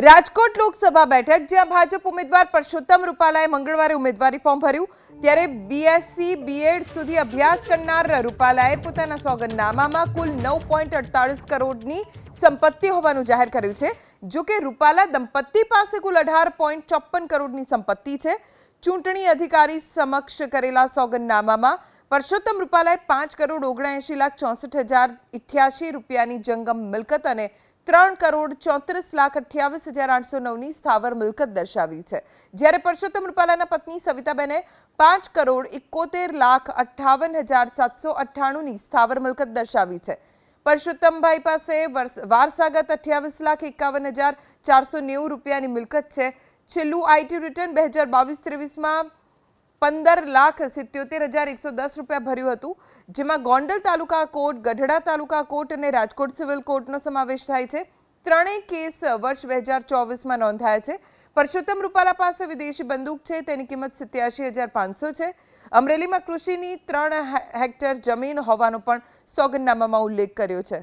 રાજકોટ લોકસભા બેઠક જ્યાં ભાજપ ઉમેદવાર પરસોત્તમ રૂપાલાએ મંગળવારે ઉમેદવારી ફોર્મ ભર્યું ત્યારે બીએસસી બીએડ સુધી અભ્યાસ કરનાર રૂપાલાએ પોતાના સોગંદનામામાં કુલ 9.48 કરોડની સંપત્તિ હોવાનું જાહેર કર્યું છે। જો કે રૂપાલા દંપતી પાસે કુલ 18.54 કરોડની સંપત્તિ છે। ચૂંટણી અધિકારી સમક્ષ કરેલા સોગંદનામામાં પરસોત્તમ રૂપાલાએ 5,79,64,088 રૂપિયાની જંગમ મિલકત અને 3,34,28,809ની સ્થાવર મિલકત દર્શાવી છે, જ્યારે પરસોત્તમ રૂપાલાના પત્ની સવિતાબેને 5,71,58,798ની સ્થાવર મિલકત દર્શાવી છે। પરસોત્તમભાઈ પાસે વારસાગત 28,51,490 રૂપિયાની મિલકત છે। છેલ્લું આઈટી રિટર્ન 2022-23માં 15,77,110 રૂપિયા ભર્યું હતું, જેમાં ગોંડલ તાલુકા કોર્ટ, ગઢડા તાલુકા કોર્ટ અને રાજકોટ સિવિલ કોર્ટનો સમાવેશ થાય છે। ત્રણેય કેસ વર્ષ 2024માં નોંધાયા છે। પરસોત્તમ રૂપાલા પાસે વિદેશી બંદૂક છે, તેની કિંમત 87,500 છે। અમરેલીમાં કૃષિની 3 હેક્ટર જમીન હોવાનો પણ સોગંદનામામાં ઉલ્લેખ કર્યો છે।